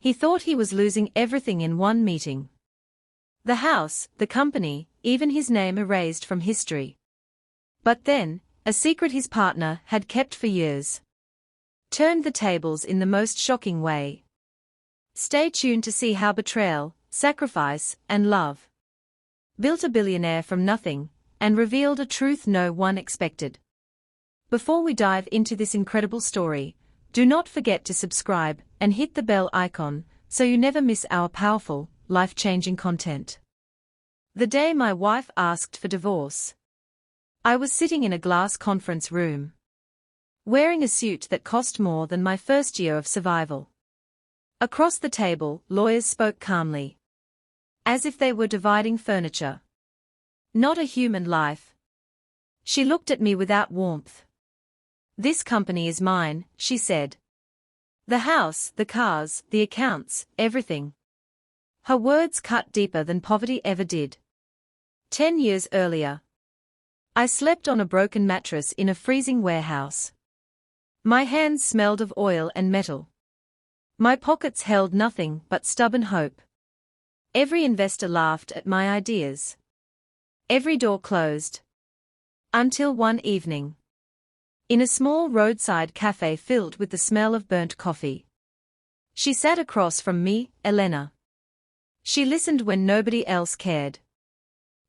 He thought he was losing everything in one meeting. The house, the company, even his name erased from history. But then, a secret his partner had kept for years turned the tables in the most shocking way. Stay tuned to see how betrayal, sacrifice, and love built a billionaire from nothing and revealed a truth no one expected. Before we dive into this incredible story, do not forget to subscribe and hit the bell icon so you never miss our powerful, life-changing content. The day my wife asked for divorce, I was sitting in a glass conference room, wearing a suit that cost more than my first year of survival. Across the table, lawyers spoke calmly, as if they were dividing furniture, not a human life. She looked at me without warmth. "This company is mine," she said. "The house, the cars, the accounts, everything." Her words cut deeper than poverty ever did. 10 years earlier, I slept on a broken mattress in a freezing warehouse. My hands smelled of oil and metal. My pockets held nothing but stubborn hope. Every investor laughed at my ideas. Every door closed. Until one evening, in a small roadside cafe filled with the smell of burnt coffee, she sat across from me, Elena. She listened when nobody else cared.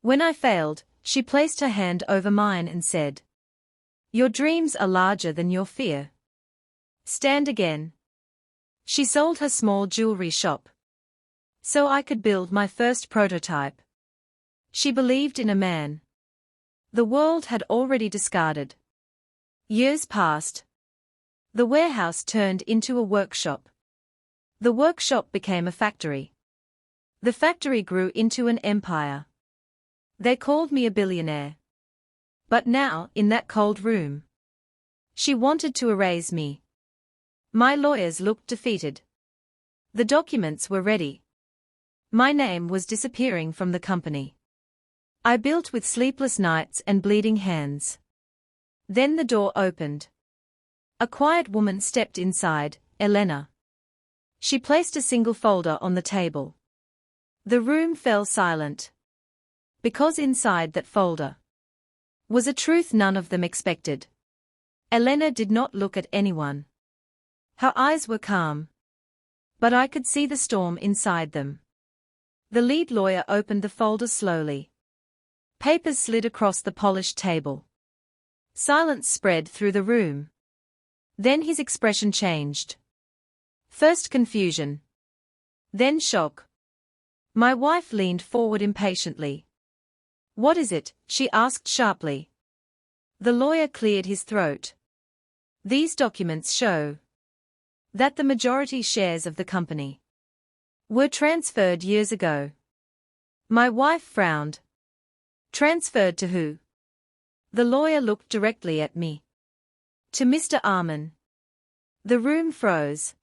When I failed, she placed her hand over mine and said, "Your dreams are larger than your fear. Stand again." She sold her small jewelry shop so I could build my first prototype. She believed in a man the world had already discarded. Years passed. The warehouse turned into a workshop. The workshop became a factory. The factory grew into an empire. They called me a billionaire. But now, in that cold room, she wanted to erase me. My lawyers looked defeated. The documents were ready. My name was disappearing from the company. I built with sleepless nights and bleeding hands. Then the door opened. A quiet woman stepped inside, Elena. She placed a single folder on the table. The room fell silent. Because inside that folder was a truth none of them expected. Elena did not look at anyone. Her eyes were calm, but I could see the storm inside them. The lead lawyer opened the folder slowly. Papers slid across the polished table. Silence spread through the room. Then his expression changed. First confusion, then shock. My wife leaned forward impatiently. "What is it?" she asked sharply. The lawyer cleared his throat. "These documents show that the majority shares of the company were transferred years ago." My wife frowned. "Transferred to who?" The lawyer looked directly at me. "To Mr. Arman." The room froze.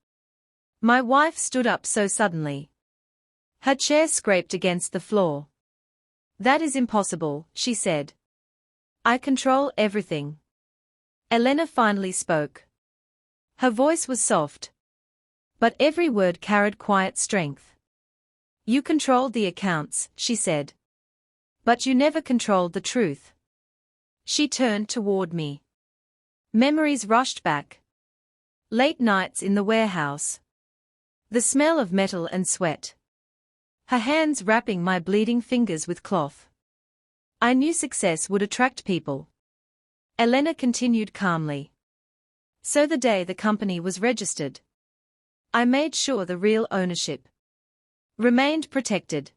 My wife stood up so suddenly. Her chair scraped against the floor. "That is impossible," she said. "I control everything." Elena finally spoke. Her voice was soft, but every word carried quiet strength. "You controlled the accounts," she said. "But you never controlled the truth." She turned toward me. Memories rushed back. Late nights in the warehouse. The smell of metal and sweat. Her hands wrapping my bleeding fingers with cloth. I knew success would attract people. Elena continued calmly. "So the day the company was registered, I made sure the real ownership remained protected."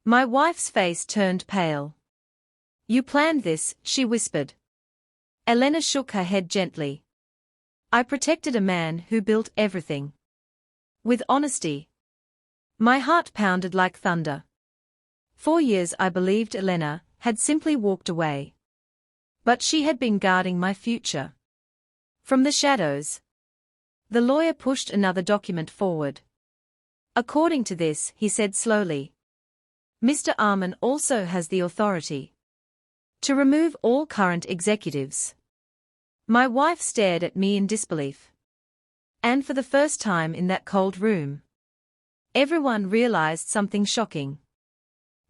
My wife's face turned pale. "You planned this," she whispered. Elena shook her head gently. "I protected a man who built everything with honesty." My heart pounded like thunder. 4 years I believed Elena had simply walked away. But she had been guarding my future. From the shadows, the lawyer pushed another document forward. "According to this," he said slowly, "Mr. Arman also has the authority to remove all current executives." My wife stared at me in disbelief. And for the first time in that cold room, Everyone realized something shocking.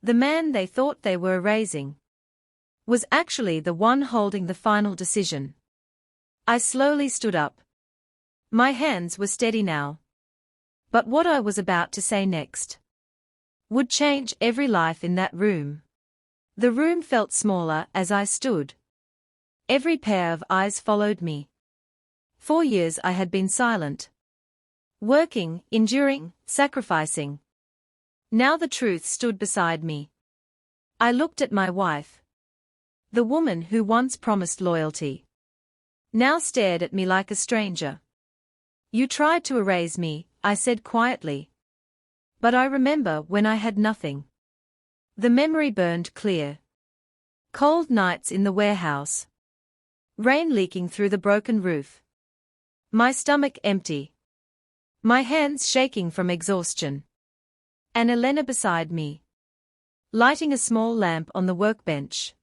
The man they thought they were erasing was actually the one holding the final decision. I slowly stood up. My hands were steady now. But what I was about to say next would change every life in that room. The room felt smaller as I stood. Every pair of eyes followed me. 4 years I had been silent. Working, enduring, sacrificing. Now the truth stood beside me. I looked at my wife. The woman who once promised loyalty now stared at me like a stranger. You tried to erase me, I said quietly. But I remember when I had nothing. The memory burned clear. Cold nights in the warehouse. Rain leaking through the broken roof. My stomach empty. My hands shaking from exhaustion. And Elena beside me, lighting a small lamp on the workbench.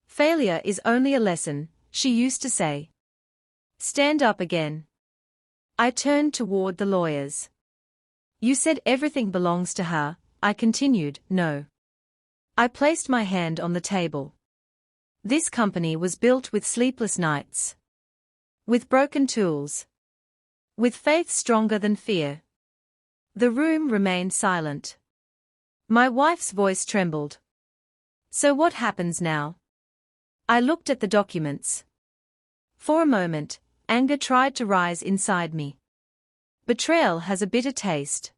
Failure is only a lesson, she used to say. Stand up again. I turned toward the lawyers. You said everything belongs to her, I continued. No. I placed my hand on the table. This company was built with sleepless nights. With broken tools. With faith stronger than fear. The room remained silent. My wife's voice trembled. So what happens now? I looked at the documents. For a moment, anger tried to rise inside me. Betrayal has a bitter taste.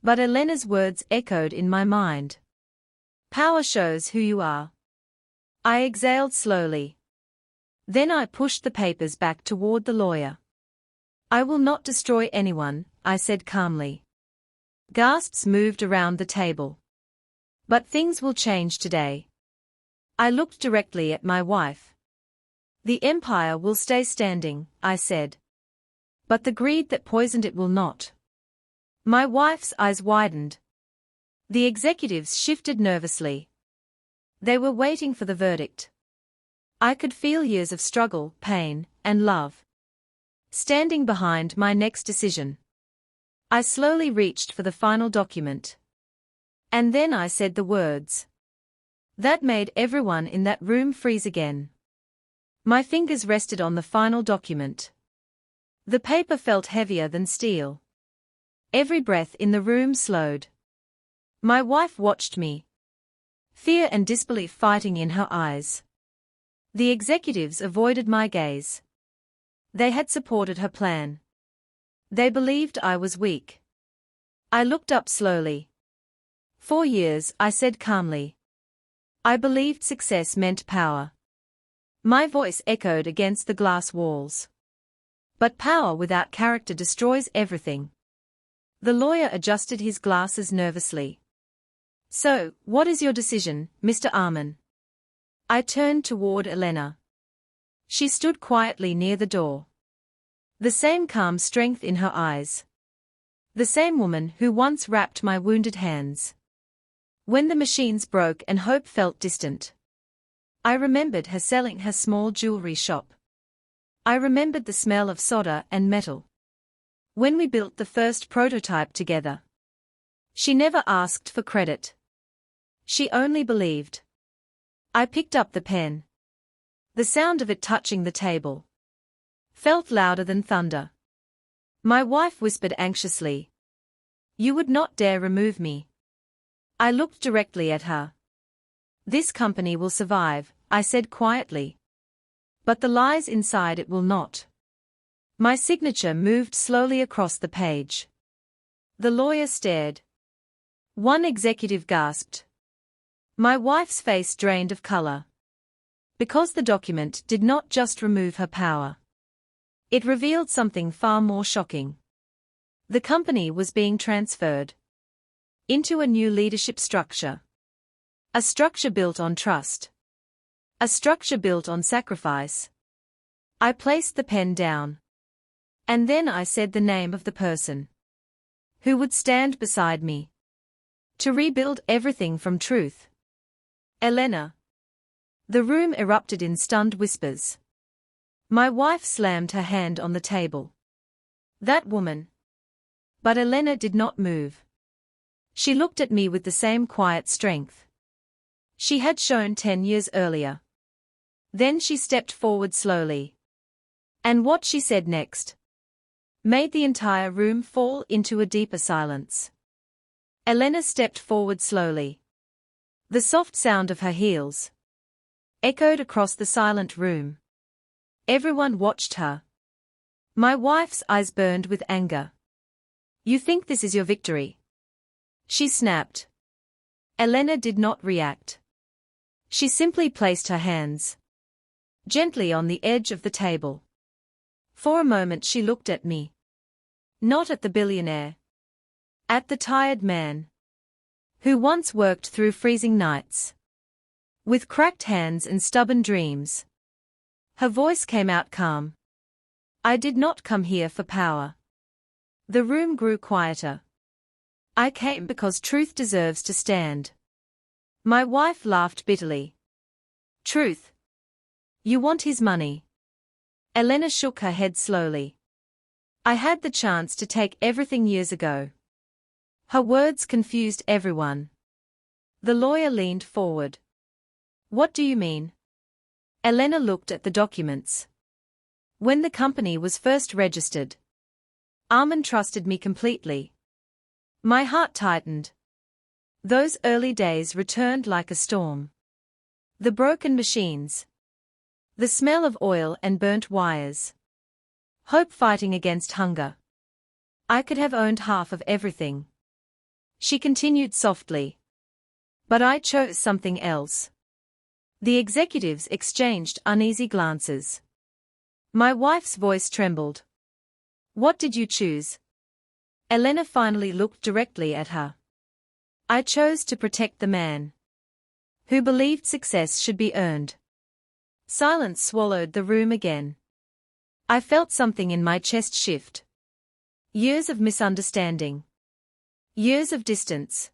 But Elena's words echoed in my mind. Power shows who you are. I exhaled slowly. Then I pushed the papers back toward the lawyer. I will not destroy anyone, I said calmly. Gasps moved around the table. But things will change today. I looked directly at my wife. The empire will stay standing, I said. But the greed that poisoned it will not. My wife's eyes widened. The executives shifted nervously. They were waiting for the verdict. I could feel years of struggle, pain, and love standing behind my next decision. I slowly reached for the final document. And then I said the words that made everyone in that room freeze again. My fingers rested on the final document. The paper felt heavier than steel. Every breath in the room slowed. My wife watched me. Fear and disbelief fighting in her eyes. The executives avoided my gaze. They had supported her plan. They believed I was weak. I looked up slowly. 4 years, I said calmly. I believed success meant power. My voice echoed against the glass walls. But power without character destroys everything. The lawyer adjusted his glasses nervously. So, what is your decision, Mr. Arman? I turned toward Elena. She stood quietly near the door. The same calm strength in her eyes. The same woman who once wrapped my wounded hands. When the machines broke and hope felt distant. I remembered her selling her small jewelry shop. I remembered the smell of solder and metal. When we built the first prototype together. She never asked for credit. She only believed. I picked up the pen. The sound of it touching the table felt louder than thunder. My wife whispered anxiously. You would not dare remove me. I looked directly at her. This company will survive, I said quietly. But the lies inside it will not. My signature moved slowly across the page. The lawyer stared. One executive gasped. My wife's face drained of color. Because the document did not just remove her power. It revealed something far more shocking. The company was being transferred into a new leadership structure. A structure built on trust. A structure built on sacrifice. I placed the pen down. And then I said the name of the person who would stand beside me to rebuild everything from truth. Elena. The room erupted in stunned whispers. My wife slammed her hand on the table. That woman. But Elena did not move. She looked at me with the same quiet strength she had shown 10 years earlier. Then she stepped forward slowly. And what she said next made the entire room fall into a deeper silence. Elena stepped forward slowly. The soft sound of her heels echoed across the silent room. Everyone watched her. My wife's eyes burned with anger. "You think this is your victory?" she snapped. Elena did not react. She simply placed her hands gently on the edge of the table. For a moment she looked at me. Not at the billionaire. At the tired man who once worked through freezing nights with cracked hands and stubborn dreams. Her voice came out calm. "I did not come here for power." The room grew quieter. "I came because truth deserves to stand." My wife laughed bitterly. "Truth? You want his money?" Elena shook her head slowly. "I had the chance to take everything years ago." Her words confused everyone. The lawyer leaned forward. "What do you mean?" Elena looked at the documents. "When the company was first registered, Armand trusted me completely." My heart tightened. Those early days returned like a storm. The broken machines. The smell of oil and burnt wires. Hope fighting against hunger. "I could have owned half of everything," she continued softly. "But I chose something else." The executives exchanged uneasy glances. My wife's voice trembled. "What did you choose?" Elena finally looked directly at her. "I chose to protect the man who believed success should be earned." Silence swallowed the room again. I felt something in my chest shift. Years of misunderstanding. Years of distance.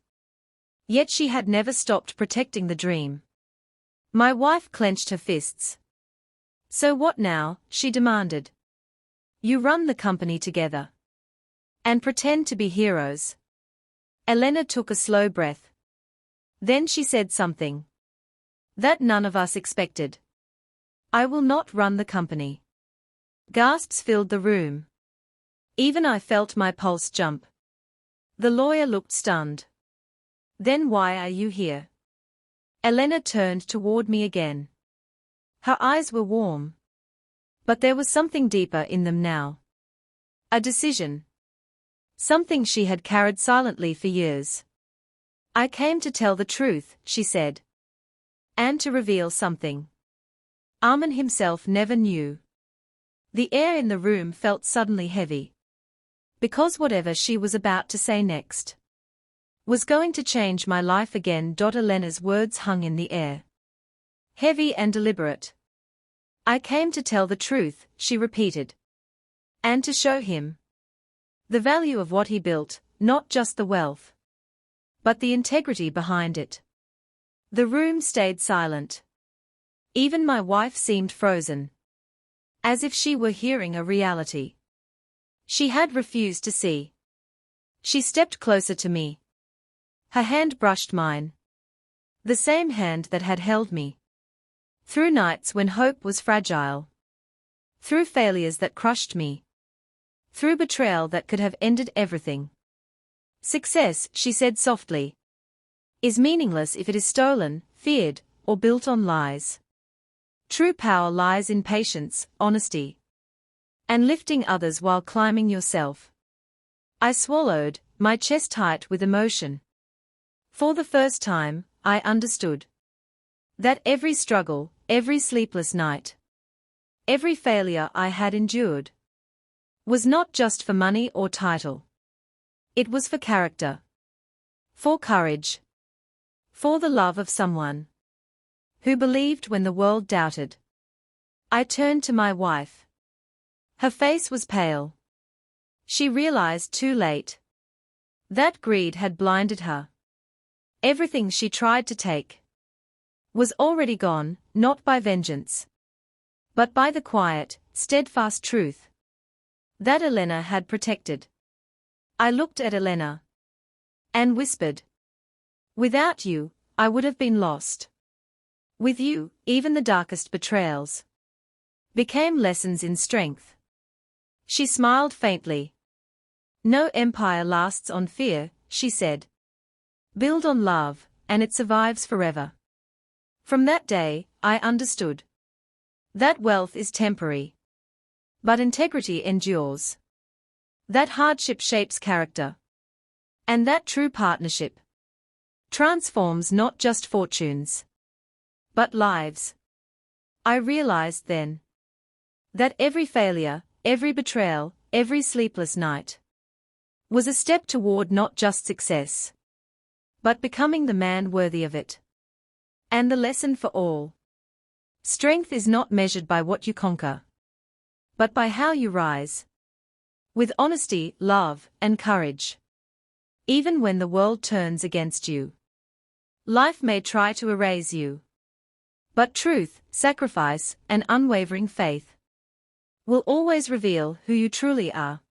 Yet she had never stopped protecting the dream. My wife clenched her fists. "So what now?" she demanded. "You run the company together and pretend to be heroes." Elena took a slow breath. Then she said something that none of us expected. "I will not run the company." Gasps filled the room. Even I felt my pulse jump. The lawyer looked stunned. "Then why are you here?" Elena turned toward me again. Her eyes were warm. But there was something deeper in them now. A decision. Something she had carried silently for years. "I came to tell the truth," she said. "And to reveal something Armand himself never knew." The air in the room felt suddenly heavy. Because whatever she was about to say next was going to change my life again. Elena's words hung in the air. Heavy and deliberate. "I came to tell the truth," she repeated. "And to show him the value of what he built, not just the wealth, but the integrity behind it." The room stayed silent. Even my wife seemed frozen. As if she were hearing a reality she had refused to see. She stepped closer to me. Her hand brushed mine. The same hand that had held me through nights when hope was fragile. Through failures that crushed me. Through betrayal that could have ended everything. "Success," she said softly, "is meaningless if it is stolen, feared, or built on lies. True power lies in patience, honesty, and lifting others while climbing yourself." I swallowed, my chest tight with emotion. For the first time, I understood that every struggle, every sleepless night, every failure I had endured was not just for money or title. It was for character. For courage. For the love of someone who believed when the world doubted. I turned to my wife. Her face was pale. She realized too late that greed had blinded her. Everything she tried to take was already gone, not by vengeance, but by the quiet, steadfast truth that Elena had protected. I looked at Elena and whispered, "Without you, I would have been lost. With you, even the darkest betrayals became lessons in strength." She smiled faintly. "No empire lasts on fear," she said. "Build on love, and it survives forever." From that day, I understood that wealth is temporary, but integrity endures. That hardship shapes character, and that true partnership transforms not just fortunes, but lives. I realized then that every failure, every betrayal, every sleepless night was a step toward not just success, but becoming the man worthy of it. And the lesson for all: strength is not measured by what you conquer, but by how you rise. With honesty, love, and courage. Even when the world turns against you. Life may try to erase you. But truth, sacrifice, and unwavering faith will always reveal who you truly are.